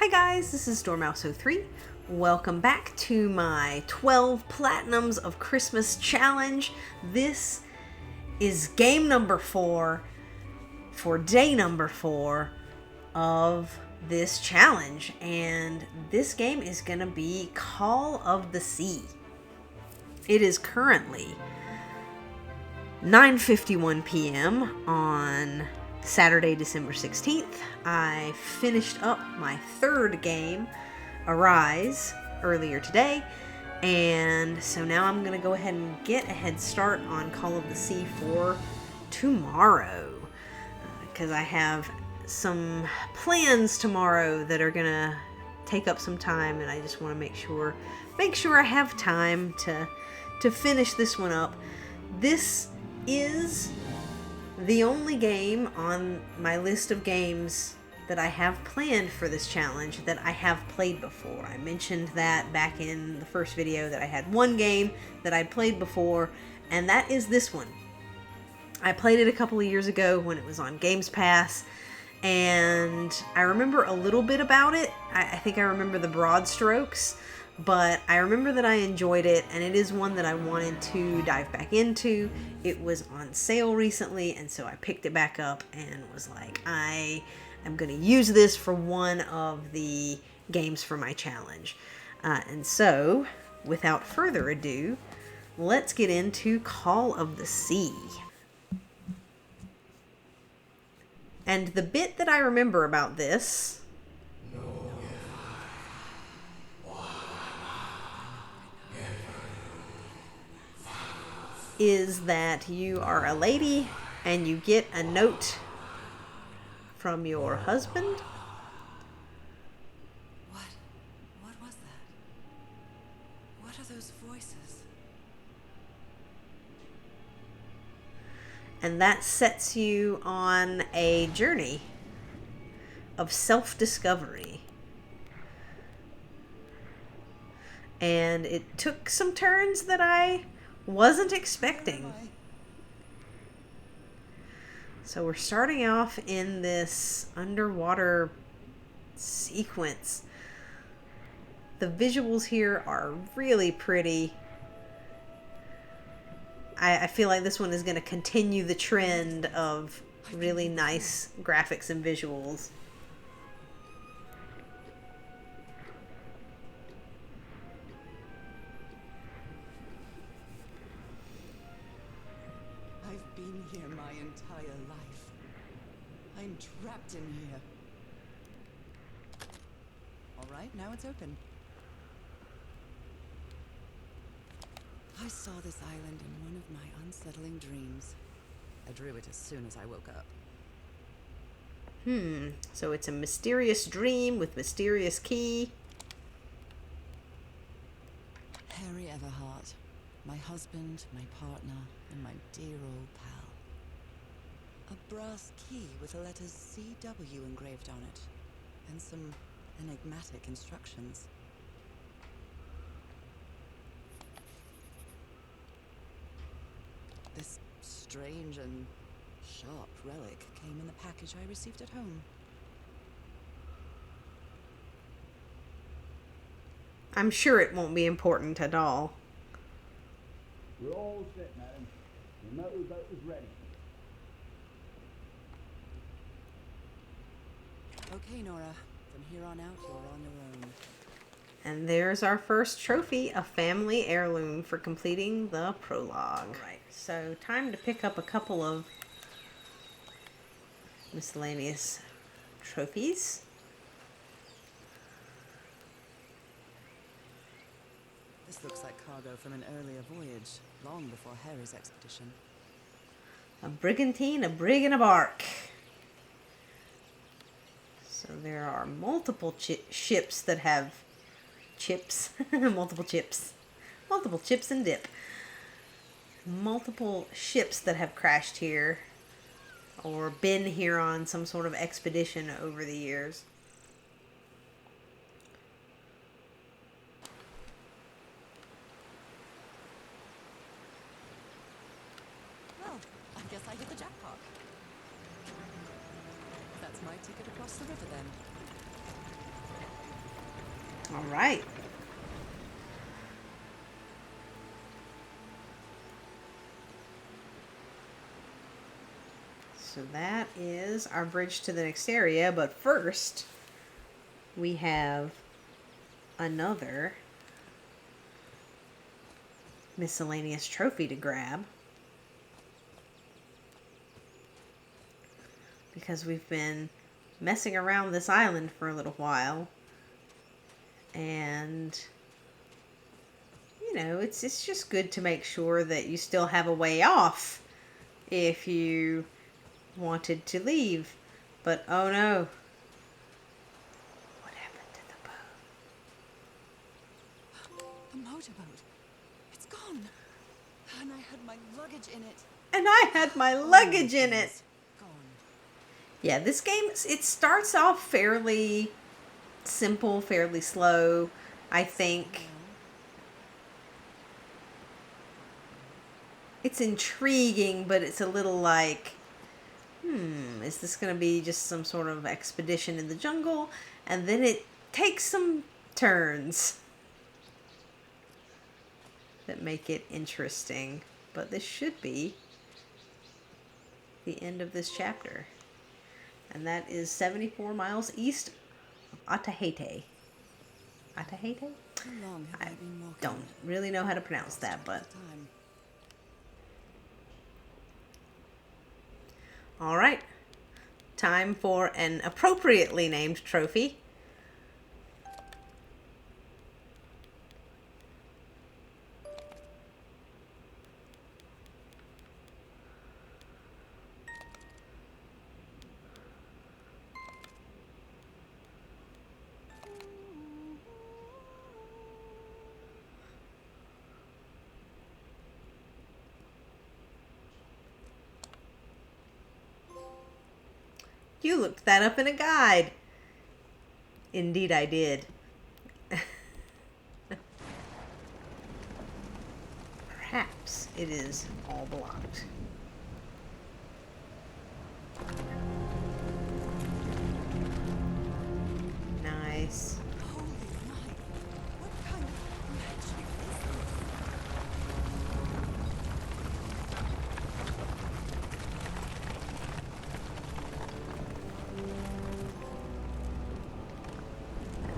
Hi guys, this is Dormouse03. Welcome back to my 12 Platinums of Christmas challenge. This is game number 4 for day number 4 of this challenge. And this game is going to be Call of the Sea. It is currently 9:51 p.m. on Saturday, December 16th. I finished up my third game, Arise, earlier today, and so now I'm going to go ahead and get a head start on Call of the Sea for tomorrow, because I have some plans tomorrow that are going to take up some time, and I just want to make sure I have time to finish this one up. This is the only game on my list of games that I have planned for this challenge that I have played before. I mentioned that back in the first video that I had one game that I'd played before, and that is this one. I played it a couple of years ago when it was on Games Pass, and I remember a little bit about it. I think I remember the broad strokes, but I remember that I enjoyed it, and it is one that I wanted to dive back into. It was on sale recently, and so I picked it back up and was like, I am going to use this for one of the games for my challenge. And so, without further ado, let's get into Call of the Sea. And the bit that I remember about this is that you are a lady and you get a note from your husband. What was that? What are those voices? And that sets you on a journey of self-discovery. And it took some turns that I wasn't expecting. So we're starting off in this underwater sequence. The visuals here are really pretty. I feel like this one is going to continue the trend of really nice graphics and visuals. I've been here my entire life. I'm trapped in here. All right, now it's open. I saw this island in one of my unsettling dreams. I drew it as soon as I woke up. So it's a mysterious dream with mysterious key. Harry Everhart, my husband, my partner, and my dear old pal. A brass key with the letters CW engraved on it, and some enigmatic instructions. This strange and sharp relic came in the package I received at home. I'm sure it won't be important at all. We're all set, madam. The motorboat is ready. Okay, Nora. From here on out, you're on your own. And there's our first trophy, a family heirloom for completing the prologue. Alright, so time to pick up a couple of miscellaneous trophies. This looks like cargo from an earlier voyage, long before Harry's expedition. A brigantine, a brig, and a bark. So there are multiple ships that have chips. Multiple chips. Multiple chips and dip. Multiple ships that have crashed here or been here on some sort of expedition over the years. Well, I guess I hit the jackpot. That's my ticket across the river then. All right. So that is our bridge to the next area, but first we have another miscellaneous trophy to grab. Because we've been messing around this island for a little while. And, you know, it's just good to make sure that you still have a way off if you wanted to leave. But, oh no. What happened to the boat? The motorboat. It's gone. And I had my luggage in it. And I had my luggage in it. Gone. Yeah, this game, it starts off fairly simple, fairly slow, I think. It's intriguing, but it's a little like, is this going to be just some sort of expedition in the jungle? And then it takes some turns that make it interesting. But this should be the end of this chapter. And that is 74 miles east of Atahete. Atahete? How long have I been walking? Don't really know how to pronounce that, but... All right. Time for an appropriately named trophy. You looked that up in a guide. Indeed, I did. Perhaps it is all blocked. Nice. Holy night! What kind of magic is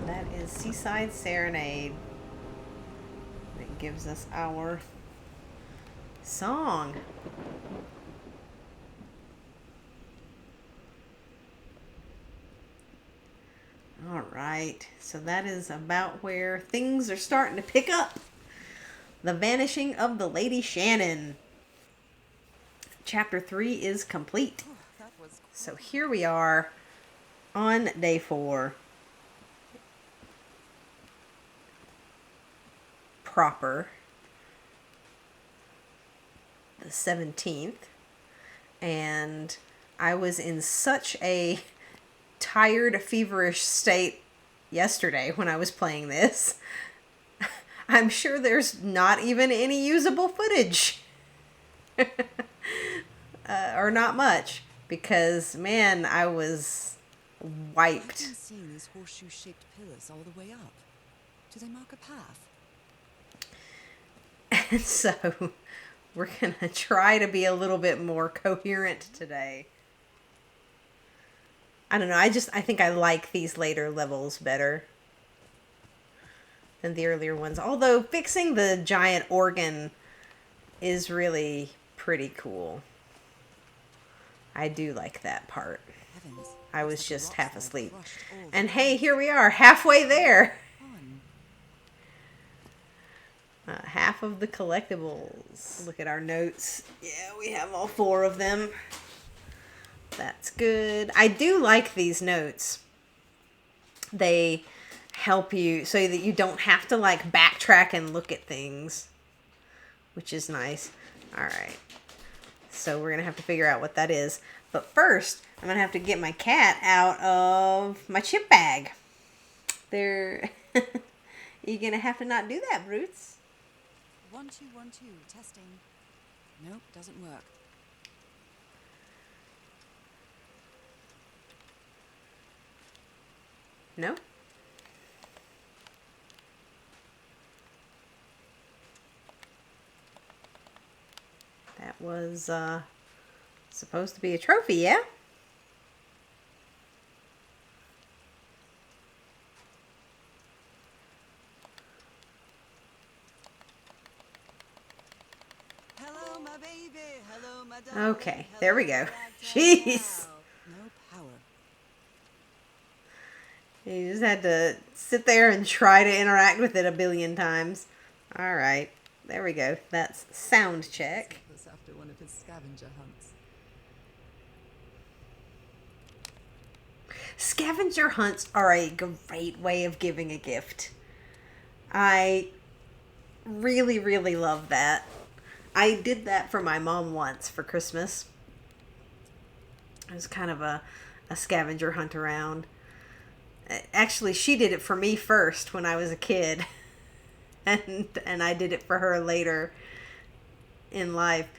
And that is Seaside Serenade. It gives us our song. All right, so that is about where things are starting to pick up. The Vanishing of the Lady Shannon. Chapter 3 is complete. So here we are on day 4. Proper. The 17th. And I was in such a tired, feverish state yesterday when I was playing this. I'm sure there's not even any usable footage. Or not much. Because, man, I was wiped. I've been seeing these horseshoe-shaped pillars all the way up. Do they mark a path? And so, we're going to try to be a little bit more coherent today. I don't know, I think I like these later levels better than the earlier ones. Although fixing the giant organ is really pretty cool. I do like that part. Heavens, I was looks like just the half rocks asleep. crushed all And the hey, way here we are, halfway there. on. Half of the collectibles. Look at our notes. Yeah, we have all 4 of them. That's good. I do like these notes. They help you so that you don't have to like backtrack and look at things, which is nice. All right. So we're going to have to figure out what that is. But first, I'm going to have to get my cat out of my chip bag. You're going to have to not do that, Brutes. 1 2 1 2 testing. Nope, doesn't work. No? was supposed to be a trophy, yeah? Hello, my baby. Hello, my darling. Okay, there we Hello, go. ragtag Jeez. gal. No power. You just had to sit there and try to interact with it a billion times. Alright, there we go. That's sound check. This after one of his scavenger hunts. Scavenger hunts are a great way of giving a gift. I really, really love that. I did that for my mom once for Christmas. It was kind of a scavenger hunt around. Actually, she did it for me first when I was a kid. And I did it for her later in life.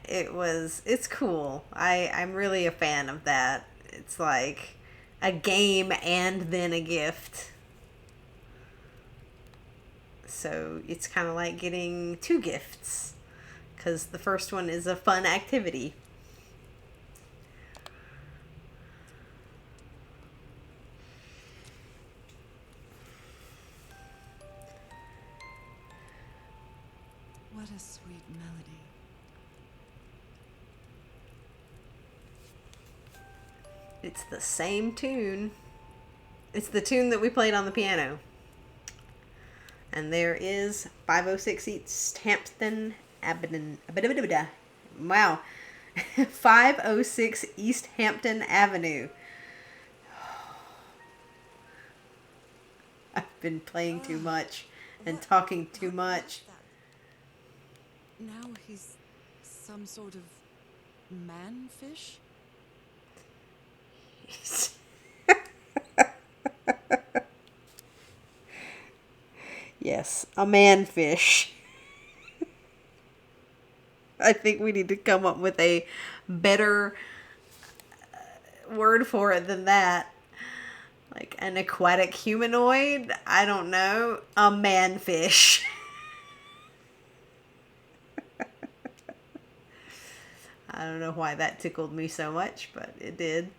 It's cool. I'm really a fan of that. It's like a game and then a gift. So it's kind of like getting two gifts, because the first one is a fun activity. What a sweet melody. It's the same tune. It's the tune that we played on the piano. And there is 506 East Hampton Avenue. Wow. 506 East Hampton Avenue. I've been playing too much and talking too much. Now he's some sort of man-fish? Yes, a manfish. I think we need to come up with a better word for it than that. Like an aquatic humanoid? I don't know. A manfish. I don't know why that tickled me so much, but it did.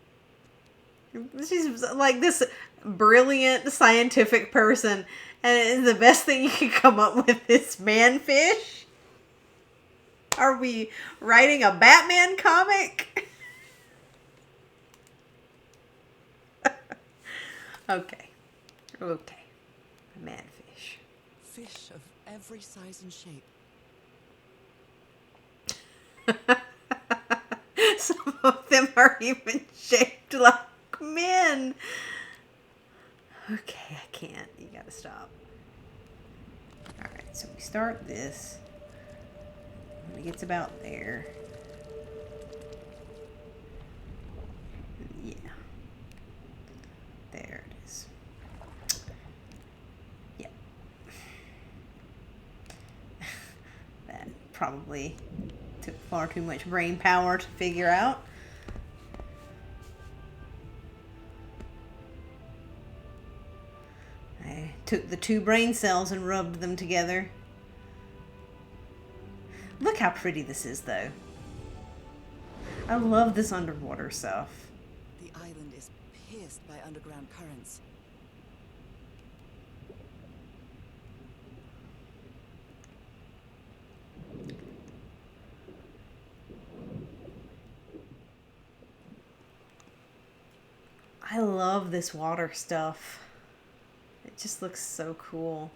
She's like this brilliant scientific person, and the best thing you could come up with is manfish? Are we writing a Batman comic? Okay. Okay. A manfish. Fish of every size and shape. Some of them are even shaped like men. Okay, I can't. You gotta stop. Alright, so we start this. When it gets about there. Yeah. There it is. Yep. That probably took far too much brain power to figure out. I took the two brain cells and rubbed them together. Look how pretty this is, though. I love this underwater stuff. The island is pierced by underground currents. I love this water stuff. It just looks so cool.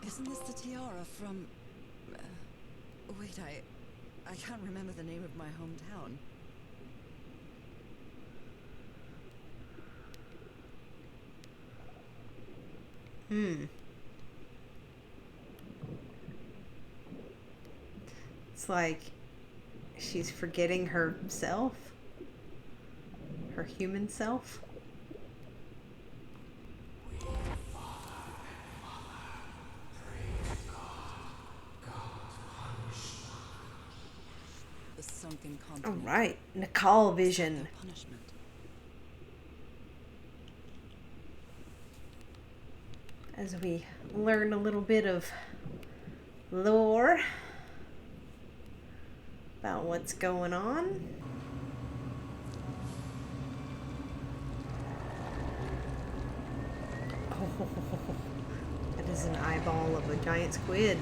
Isn't this the tiara from... wait, I can't remember the name of my hometown. It's like she's forgetting herself. Her human self. The sunken continent. All right, Nicole Was that vision. their punishment? As we learn a little bit of lore about what's going on. Oh, that is an eyeball of a giant squid.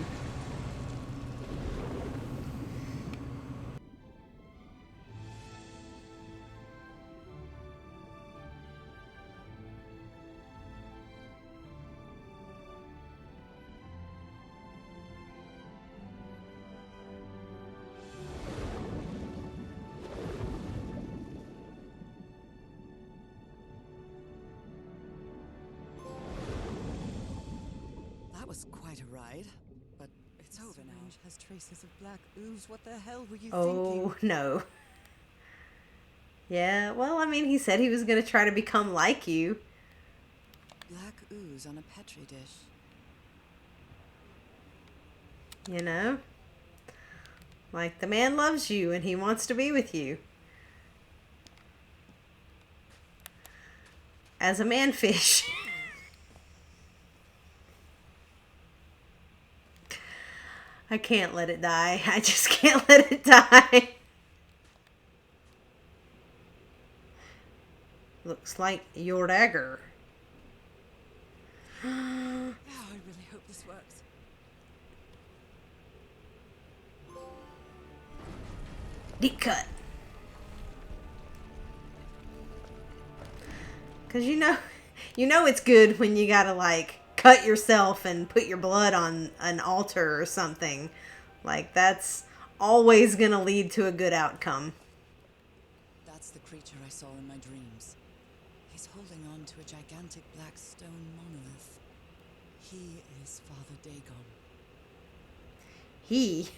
That was quite a ride, but it's over now. Has traces of black ooze. What the hell were you Oh, thinking? no. Yeah, well, I mean, he said he was going to try to become like you. Black ooze on a petri dish. You know? Like, the man loves you and he wants to be with you. As a manfish. I can't let it die. I just can't let it die. Looks like your dagger. Oh, I really hope this works. Deep cut. Cause you know it's good when you gotta like cut yourself and put your blood on an altar or something. Like that's always gonna lead to a good outcome. That's the creature I saw in my dreams. He's holding on to a gigantic black stone monolith. He is Father Dagon. He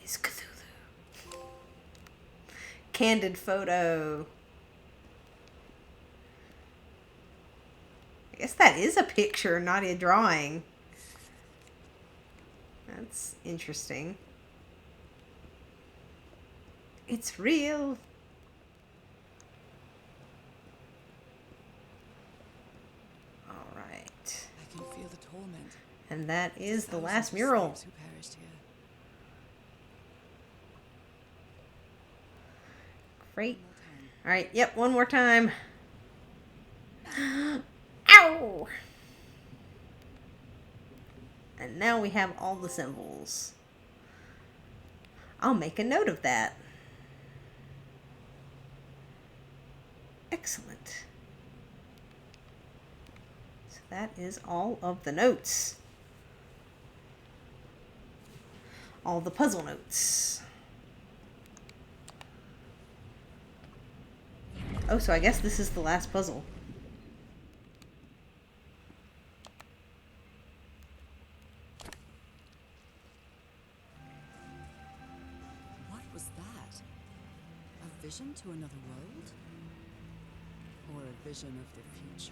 is Cthulhu. Candid photo. I guess that is a picture, not a drawing. That's interesting. It's real. All right. I can feel the torment. And that is the Thousands last of mural. slaves who perished here. Great. One more time. All right. Yep. One more time. Ow! And now we have all the symbols. I'll make a note of that. Excellent. So that is all of the notes. All the puzzle notes. Oh, so I guess this is the last puzzle. What was that? A vision to another world? Or a vision of the future?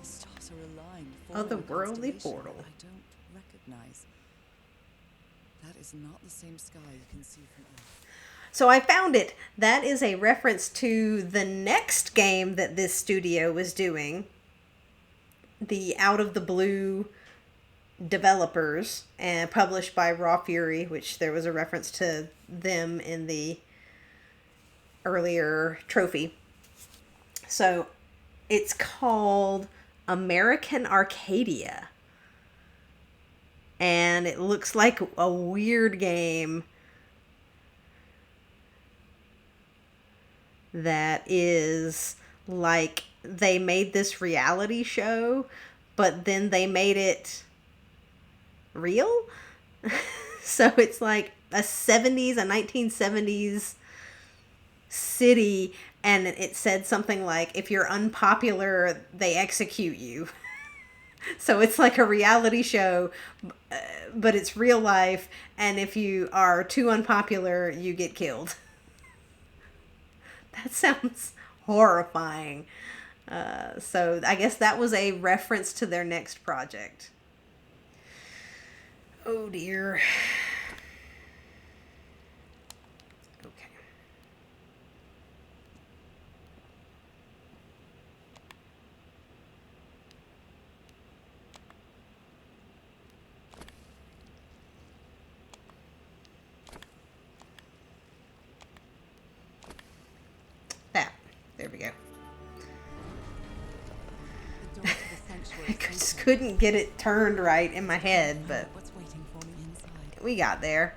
The stars are aligned, forming a Otherworldly constellation portal. that I don't recognize. That is not the same sky you can see from Earth. So I found it. That is a reference to the next game that this studio was doing. The Out of the Blue developers and published by Raw Fury, which there was a reference to them in the earlier trophy. So it's called American Arcadia. And it looks like a weird game that is like they made this reality show, but then they made it real. So it's like a 1970s city, and it said something like, if you're unpopular, they execute you. So it's like a reality show, but it's real life, and if you are too unpopular, you get killed. That sounds horrifying. So I guess that was a reference to their next project. Oh dear. we go. The door to the sanctuary I is just open. couldn't get it turned right in my head, but What's waiting for me inside? we got there.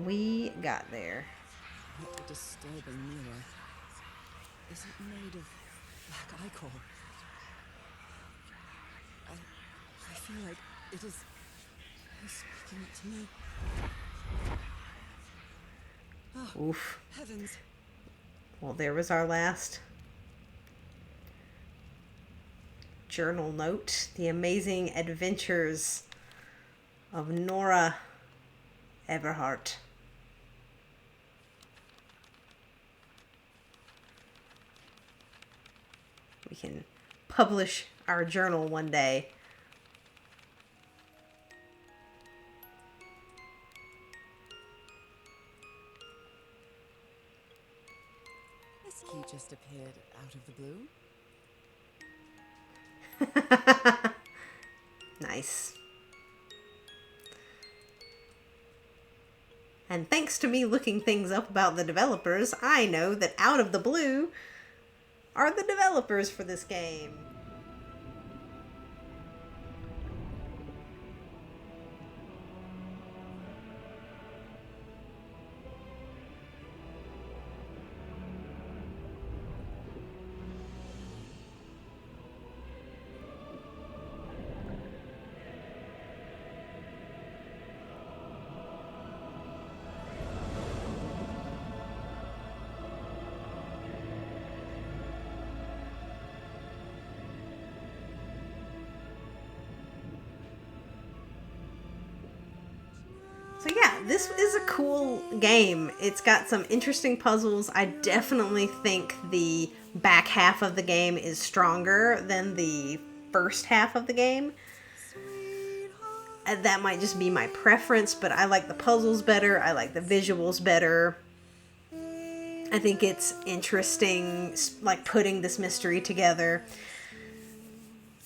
We got there. What a disturbing mirror. Is it made of black ichor? I feel like it is speaking to me. Oh, Oof. heavens. Well, there was our last journal note. The amazing adventures of Nora Everhart. We can publish our journal one day. This key just appeared out of the blue. Nice. And thanks to me looking things up about the developers, I know that Out of the Blue are the developers for this game. So yeah, this is a cool game. It's got some interesting puzzles. I definitely think the back half of the game is stronger than the first half of the game. That might just be my preference, but I like the puzzles better. I like the visuals better. I think it's interesting, like, putting this mystery together.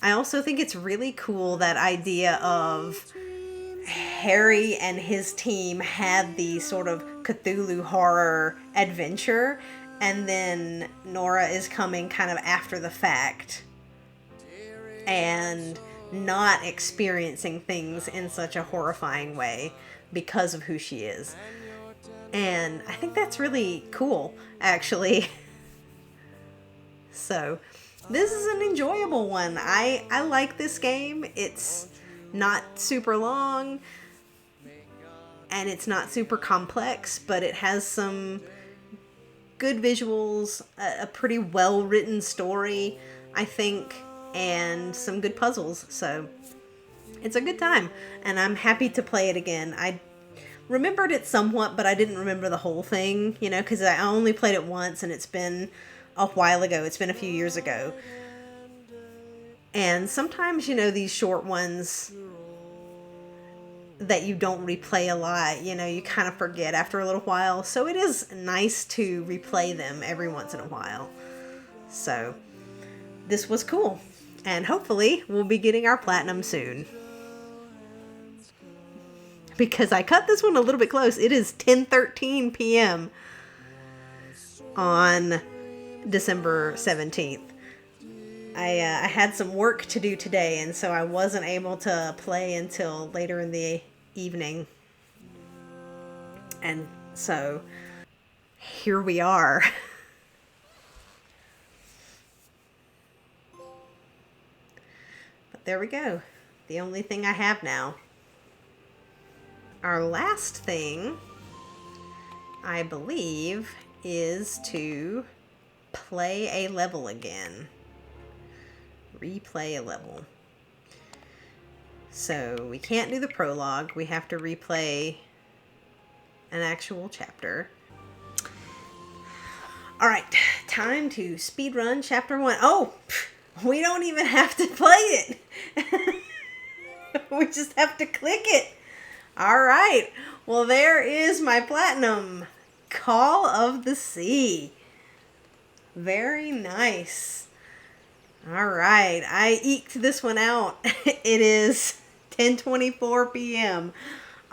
I also think it's really cool, that idea of Harry and his team had the sort of Cthulhu horror adventure, and then Nora is coming kind of after the fact and not experiencing things in such a horrifying way because of who she is. And I think that's really cool, actually. So, this is an enjoyable one. I like this game. It's not super long, and it's not super complex, but it has some good visuals, a pretty well-written story, I think, and some good puzzles. So, it's a good time, and I'm happy to play it again. I remembered it somewhat, but I didn't remember the whole thing, you know, because I only played it once, and it's been a while ago. It's been a few years ago. And sometimes, you know, these short ones that you don't replay a lot, you know, you kind of forget after a little while. So it is nice to replay them every once in a while. So this was cool. And hopefully we'll be getting our platinum soon. Because I cut this one a little bit close. It is 10:13 p.m. on December 17th. I had some work to do today, and so I wasn't able to play until later in the evening. And so, here we are. But there we go. The only thing I have now. Our last thing, I believe, is to play a level again. Replay a level. So we can't do the prologue. We have to replay an actual chapter. All right, time to speedrun chapter 1. Oh, we don't even have to play it. We just have to click it. All right. Well, there is my platinum. Call of the Sea. Very nice. All right, I eked this one out. It is 10:24 p.m.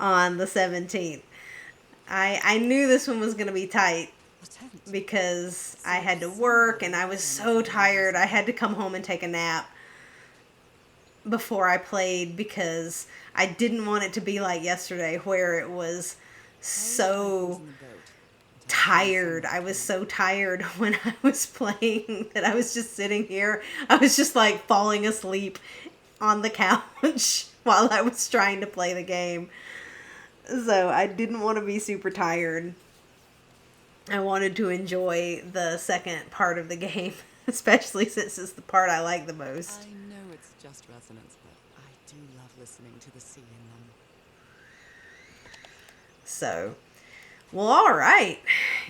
on the 17th. I knew this one was going to be tight, tent. because I had to work and I was so tired. I had to come home and take a nap before I played because I didn't want it to be like yesterday where it was so tired. I was so tired when I was playing that I was just sitting here. I was just like falling asleep on the couch while I was trying to play the game. So I didn't want to be super tired. I wanted to enjoy the second part of the game, especially since it's the part I like the most. I know it's just resonance, but I do love listening to the sea in them. So, well, all right,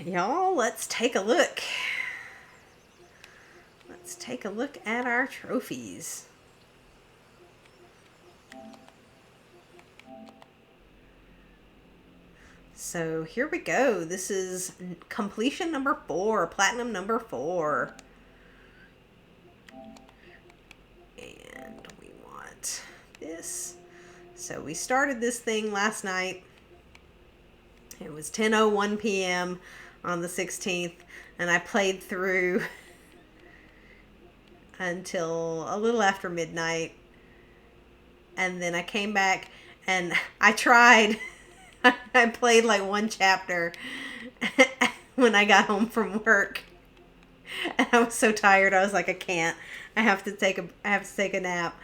y'all, let's take a look. Let's take a look at our trophies. So here we go. This is completion number 4, platinum number 4. And we want this. So we started this thing last night. It was 10:01 p.m. on the 16th, and I played through until a little after midnight. And then I came back and I tried. I played like one chapter when I got home from work. And I was so tired. I was like, I can't. I have to take a nap.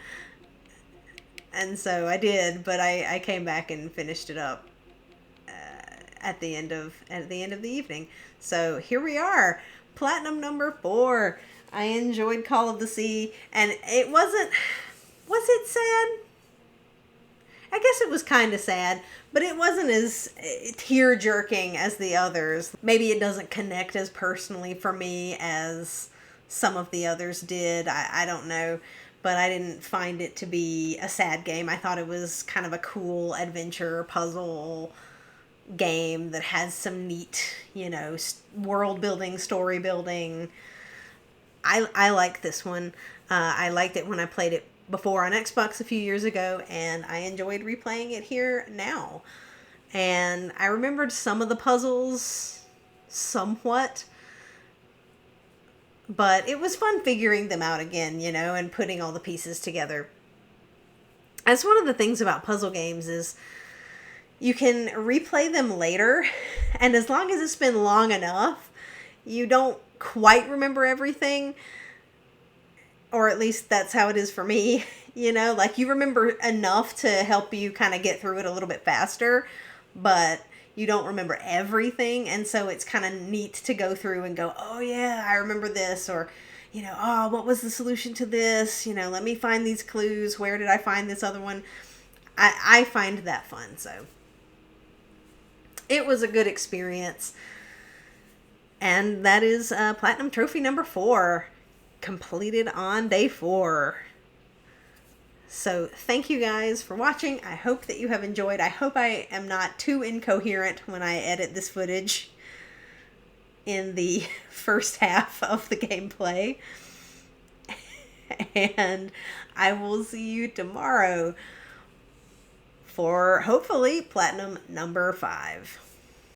And so I did, but I came back and finished it up at the end of the evening. So here we are, platinum number 4. I enjoyed Call of the Sea, and it was it sad? I guess it was kind of sad, but it wasn't as tear-jerking as the others. Maybe it doesn't connect as personally for me as some of the others did. I don't know, but I didn't find it to be a sad game. I thought it was kind of a cool adventure puzzle game that has some neat, world building, story building. I like this one. I liked it when I played it before on Xbox a few years ago, and I enjoyed replaying it here now. And I remembered some of the puzzles somewhat, but it was fun figuring them out again, and putting all the pieces together. That's one of the things about puzzle games is you can replay them later, and as long as it's been long enough, you don't quite remember everything, or at least that's how it is for me. Like you remember enough to help you kind of get through it a little bit faster, but you don't remember everything. And so it's kind of neat to go through and go, oh yeah, I remember this, or oh, what was the solution to this? Let me find these clues. Where did I find this other one? I find that fun. So it was a good experience. And that is platinum trophy number 4, completed on day 4. So thank you guys for watching. I hope that you have enjoyed. I hope I am not too incoherent when I edit this footage in the first half of the gameplay. And I will see you tomorrow for hopefully platinum number 5.